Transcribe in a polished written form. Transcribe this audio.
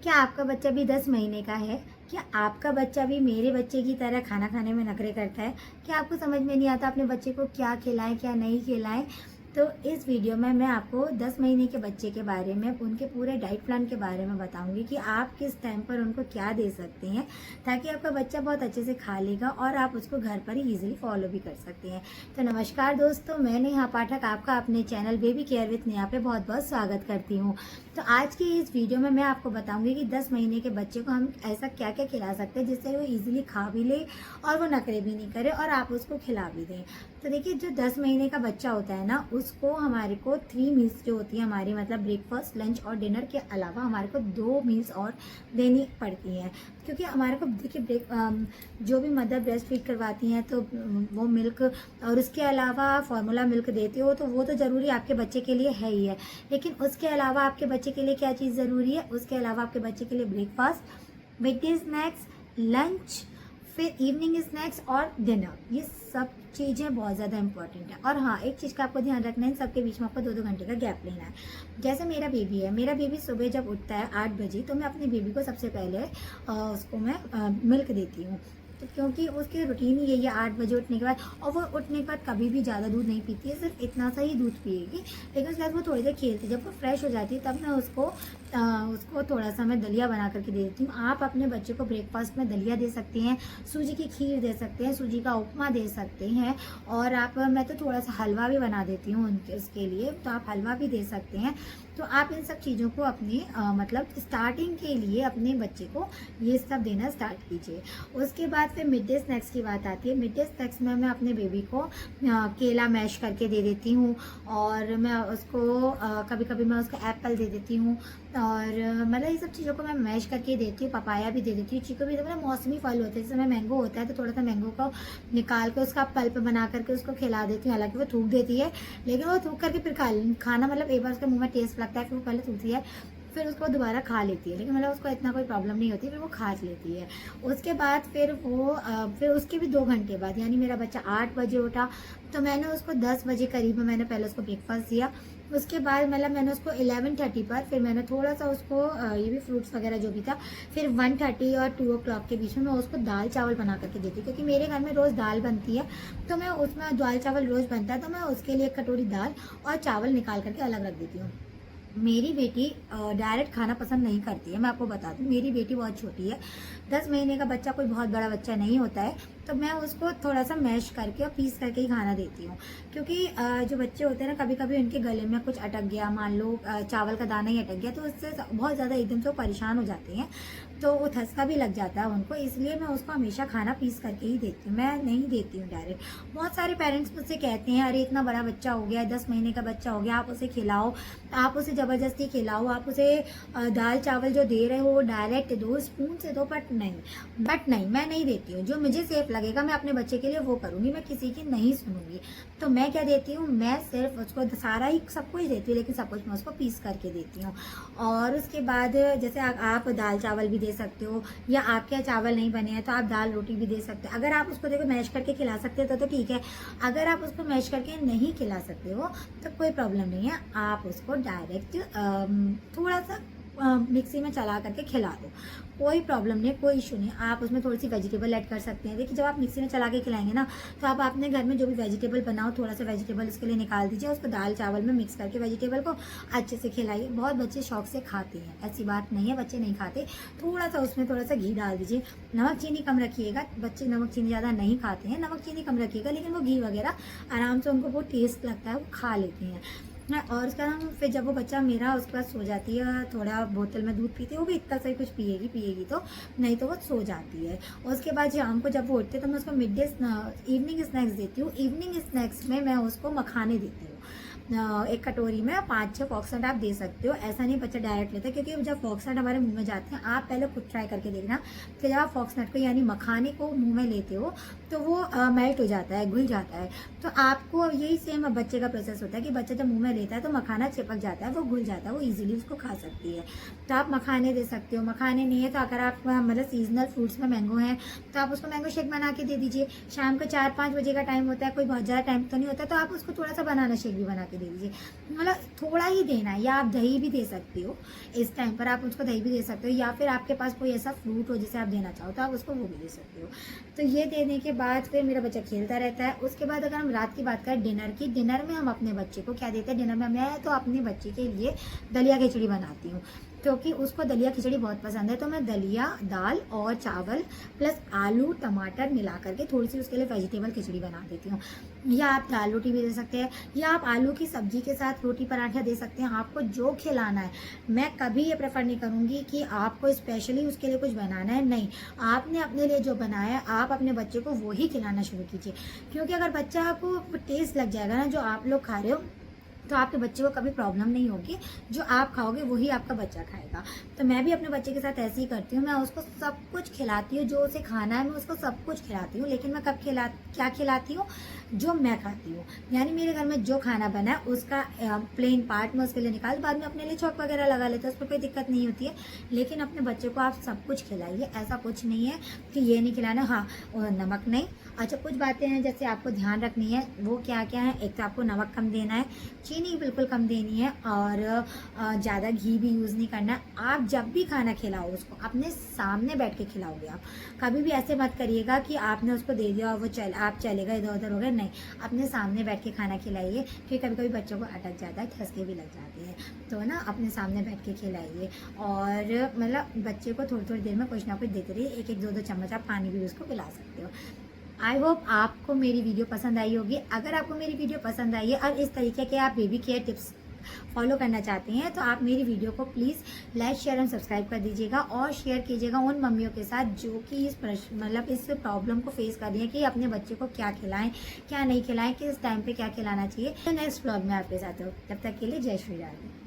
क्या आपका बच्चा भी 10 महीने का है? क्या आपका बच्चा भी मेरे बच्चे की तरह खाना खाने में नखरे करता है? क्या आपको समझ में नहीं आता अपने बच्चे को क्या खिलाएँ, क्या नहीं खिलाएँ? तो इस वीडियो में मैं आपको 10 महीने के बच्चे के बारे में, उनके पूरे डाइट प्लान के बारे में बताऊँगी कि आप किस टाइम पर उनको क्या दे सकते हैं, ताकि आपका बच्चा बहुत अच्छे से खा लेगा और आप उसको घर पर ही ईज़िली फ़ॉलो भी कर सकते हैं। तो नमस्कार दोस्तों, मैं नेहा पाठक आपका अपने channel baby care with Neha पे बहुत-बहुत स्वागत करती हूँ। तो आज की इस वीडियो में मैं आपको बताऊंगी कि 10 महीने के बच्चे को हम ऐसा क्या क्या खिला सकते हैं जिससे वो इजीली खा भी ले और वो नखरे भी नहीं करे और आप उसको खिला भी दें। तो देखिए, जो 10 महीने का बच्चा होता है ना, उसको हमारे को 3 मील्स जो होती है हमारी, मतलब ब्रेकफास्ट, लंच और डिनर के अलावा हमारे को 2 मील्स और देनी पड़ती हैं। क्योंकि हमारे को देखिए जो भी मदर ब्रेस्ट फीड करवाती हैं तो वो मिल्क और उसके अलावा फार्मूला मिल्क देते हो तो वो तो ज़रूरी आपके बच्चे के लिए है ही है। लेकिन उसके अलावा आपके बच्चे के लिए क्या चीज़ ज़रूरी है? उसके अलावा आपके बच्चे के लिए breakfast, mid day snacks, lunch, फिर इवनिंग स्नैक्स और डिनर, ये सब चीज़ें बहुत ज़्यादा इंपॉर्टेंट है। और हाँ, एक चीज़ का आपको ध्यान रखना है, इन सबके बीच में आपको 2-2 घंटे का गैप लेना है। जैसे मेरा बेबी है, मेरा बेबी सुबह जब उठता है 8 बजे, तो मैं अपने बेबी को सबसे पहले उसको मैं मिल्क देती हूँ। तो क्योंकि उसकी रूटीन ही यही है 8 बजे उठने के बाद, और वो उठने के बाद कभी भी ज़्यादा दूध नहीं पीती है, सिर्फ इतना सा ही दूध पिएगी। लेकिन उसके बाद वो थोड़ी देर खेलती है, जब वो फ्रेश हो जाती है तब मैं उसको थोड़ा सा मैं दलिया बना करके दे देती हूँ। आप अपने बच्चे को ब्रेकफास्ट में दलिया दे सकते हैं, सूजी की खीर दे सकते हैं, सूजी का उपमा दे सकते हैं, और मैं तो थोड़ा सा हलवा भी बना देती हूँ उसके लिए, तो आप हलवा भी दे सकते हैं। तो आप इन सब चीज़ों को अपने मतलब स्टार्टिंग के लिए अपने बच्चे को ये सब देना स्टार्ट कीजिए। उसके बाद फिर मिड डे स्नैक्स की बात आती है। मिड डे स्नैक्स में मैं अपने बेबी को केला मैश करके दे देती हूँ, और मैं उसको कभी कभी मैं उसको एप्पल दे देती हूँ, और मतलब ये सब चीज़ों को मैं मैश करके देती हूँ। पपाया भी दे देती हूँ, चीकू भी, मतलब मौसमी फल होते हैं, जैसे मैं मैंगो होता है तो थोड़ा सा मैंगो को निकाल के उसका पल्प बना करके उसको खिला देती हूँ। हालांकि वो थूक देती है, लेकिन वो थूक करके फिर खाना मतलब एक बार उसके मुंह में टेस्ट लगता है, फिर वो पहले थूकती है, फिर उसको दोबारा खा लेती है, लेकिन मतलब उसको इतना कोई प्रॉब्लम नहीं होती, फिर वो खा लेती है। उसके बाद फिर उसके भी 2 घंटे बाद, यानी मेरा बच्चा 8 बजे उठा तो मैंने उसको 10 बजे करीब में मैंने पहले उसको ब्रेकफास्ट दिया। उसके बाद मतलब मैंने उसको 11:30 पर फिर मैंने थोड़ा सा उसको ये भी फ्रूट्स वगैरह जो भी था, फिर 1:30 और 2 o'clock के बीच में मैं उसको दाल चावल बना करके देती हूँ, क्योंकि मेरे घर में रोज़ दाल बनती है, तो मैं उसमें दाल चावल रोज़ बनता है, तो मैं उसके लिए 1 कटोरी दाल और चावल निकाल करके अलग रख देती हूँ। मेरी बेटी डायरेक्ट खाना पसंद नहीं करती है, मैं आपको बता दूं, मेरी बेटी बहुत छोटी है, 10 महीने का बच्चा कोई बहुत बड़ा बच्चा नहीं होता है, तो मैं उसको थोड़ा सा मैश करके और पीस करके ही खाना देती हूँ। क्योंकि जो बच्चे होते हैं ना, कभी कभी उनके गले में कुछ अटक गया, मान लो चावल का दाना ही अटक गया, तो उससे बहुत ज़्यादा एकदम से वो परेशान हो जाते हैं, तो वो ठसका भी लग जाता है उनको, इसलिए मैं उसको हमेशा खाना पीस करके ही देती हूँ, मैं नहीं देती हूँ डायरेक्ट। बहुत सारे पेरेंट्स मुझसे कहते हैं, अरे इतना बड़ा बच्चा हो गया, 10 महीने का बच्चा हो गया, आप उसे खिलाओ, आप उसे ज़बरदस्ती खिलाओ, आप उसे दाल चावल जो दे रहे हो वो डायरेक्ट दो, स्पून से दो, बट नहीं, मैं नहीं देती हूँ। जो मुझे सेफ लगेगा मैं अपने बच्चे के लिए वो करूँगी, मैं किसी की नहीं सुनूंगी। तो मैं क्या देती हूँ, मैं सिर्फ उसको सारा ही सब कुछ देती हूँ, लेकिन सब कुछ मैं उसको पीस करके देती हूँ। और उसके बाद जैसे आप दाल चावल भी दे सकते हो, या आपके यहाँ चावल नहीं बने हैं तो आप दाल रोटी भी दे सकते हो। अगर आप उसको देखो मैश करके खिला सकते हो तो ठीक है, अगर आप उसको मैश करके नहीं खिला सकते हो तो कोई प्रॉब्लम नहीं है, आप उसको डायरेक्ट थोड़ा सा मिक्सी में चला करके खिला दो, कोई प्रॉब्लम नहीं, कोई इशू नहीं। आप उसमें थोड़ी सी वेजिटेबल ऐड कर सकते हैं। देखिए, जब आप मिक्सी में चला के खिलाएंगे ना, तो आप अपने घर में जो भी वेजिटेबल बनाओ, थोड़ा सा वेजिटेबल उसके लिए निकाल दीजिए, उसको दाल चावल में मिक्स करके वेजिटेबल को अच्छे से खिलाइए। बहुत बच्चे शौक से खाते हैं, ऐसी बात नहीं है बच्चे नहीं खाते। थोड़ा सा उसमें थोड़ा सा घी डाल दीजिए, नमक चीनी कम रखिएगा, बच्चे नमक चीनी ज़्यादा नहीं खाते हैं, नमक चीनी कम रखिएगा, लेकिन वो घी वगैरह आराम से उनको वो टेस्ट लगता है, वो खा लेते हैं। और उसका नाम, फिर जब वो बच्चा मेरा उसके बाद सो जाती है, थोड़ा बोतल में दूध पीती है, वो भी इतना सही कुछ पिएगी तो, नहीं तो वो सो जाती है। उसके बाद शाम को जब वो उठते तो मैं उसको इवनिंग स्नैक्स देती हूँ। इवनिंग स्नैक्स में मैं उसको मखाने देती हूँ। एक कटोरी में 5-6 फॉक्सनट आप दे सकते हो, ऐसा नहीं बच्चा डायरेक्ट लेता, क्योंकि जब फॉक्सनट हमारे मुंह में जाते हैं, आप पहले खुद ट्राई करके देखना कि जब आप फॉक्सनट को यानी मखाने को मुंह में लेते हो तो वो मेल्ट हो जाता है, घुल जाता है। तो आपको यही सेम बच्चे का प्रोसेस होता है कि बच्चा जब मुंह में लेता है तो मखाना चिपक जाता है, वो घुल जाता है, वो इजीली उसको खा सकती है। तो आप मखाने दे सकते हो। मखाने नहीं है तो अगर आप मतलब सीजनल फ्रूट्स में मैंगो है तो आप उसको मैंगो शेक बना के दे दीजिए। शाम को 4-5 बजे का टाइम होता है, कोई बहुत ज़्यादा टाइम तो नहीं होता, तो आप उसको थोड़ा सा बनाना शेक भी बना के के दे दीजिए, मतलब थोड़ा ही देना है। या आप दही भी दे सकते हो, इस टाइम पर आप उसको दही भी दे सकते हो, या फिर आपके पास कोई ऐसा फ्रूट हो जिसे आप देना चाहो तो आप उसको वो भी दे सकते हो। तो ये देने के बाद फिर मेरा बच्चा खेलता रहता है। उसके बाद अगर हम रात की बात करें डिनर की, डिनर में हम अपने बच्चे को क्या देते हैं, डिनर में मैं तो अपने बच्चे के लिए दलिया खिचड़ी बनाती हूँ, क्योंकि उसको दलिया खिचड़ी बहुत पसंद है। तो मैं दलिया, दाल और चावल प्लस आलू टमाटर मिला करके थोड़ी सी उसके लिए वेजिटेबल खिचड़ी बना देती हूँ। या आप दाल रोटी भी दे सकते हैं, या आप आलू की सब्जी के साथ रोटी पराठा दे सकते हैं, आपको जो खिलाना है। मैं कभी ये प्रेफर नहीं करूँगी कि आपको स्पेशली उसके लिए कुछ बनाना है, नहीं, आपने अपने लिए जो बनाया है आप अपने बच्चे को वो ही खिलाना शुरू कीजिए। क्योंकि अगर बच्चा को टेस्ट लग जाएगा ना जो आप लोग खा रहे हो, तो आपके बच्चे को कभी प्रॉब्लम नहीं होगी, जो आप खाओगे वही आपका बच्चा खाएगा। तो मैं भी अपने बच्चे के साथ ऐसे ही करती हूँ, मैं उसको सब कुछ खिलाती हूँ, जो उसे खाना है मैं उसको सब कुछ खिलाती हूँ। लेकिन मैं क्या खिलाती हूँ, जो मैं खाती हूँ। यानी मेरे घर में जो खाना बना है उसका प्लेन पार्ट मैं उसके लिए निकाल, बाद में अपने लिए चौक वगैरह लगा लेते हैं, उस पर कोई दिक्कत नहीं होती है। लेकिन अपने बच्चे को आप सब कुछ खिलाइए, ऐसा कुछ नहीं है कि ये नहीं खिलाना, हाँ नमक नहीं। अच्छा, कुछ बातें हैं जैसे आपको ध्यान रखनी है, वो क्या क्या है। एक तो आपको नमक कम देना है, चीनी बिल्कुल कम देनी है, और ज़्यादा घी भी यूज़ नहीं करना। आप जब भी खाना खिलाओ उसको अपने सामने बैठ के खिलाओगे। आप कभी भी ऐसे मत करिएगा कि आपने उसको दे दिया और वो आप चलेगा इधर उधर हो गए, नहीं, अपने सामने बैठ के खाना खिलाइए। फिर कभी कभी बच्चों को अटक जाता है, ठसके भी लग जाते हैं, तो ना अपने सामने बैठ के खिलाइए। और मतलब बच्चे को थोड़ी थोड़ी देर में कुछ ना कुछ देते रहिए, एक एक दो दो चम्मच आप पानी भी उसको पिला सकते हो। आई होप आपको मेरी वीडियो पसंद आई होगी। अगर आपको मेरी वीडियो पसंद आई है और इस तरीके के आप बेबी केयर टिप्स फॉलो करना चाहते हैं, तो आप मेरी वीडियो को please like share and subscribe कर दीजिएगा, और शेयर कीजिएगा उन मम्मियों के साथ जो कि इस प्रॉब्लम को फेस कर रही है कि अपने बच्चे को क्या खिलाएं, क्या नहीं खिलाएं, किस टाइम पे क्या खिलाना चाहिए। तो नेक्स्ट व्लॉग में आपके साथ हो, तब तक के लिए जय श्री राम।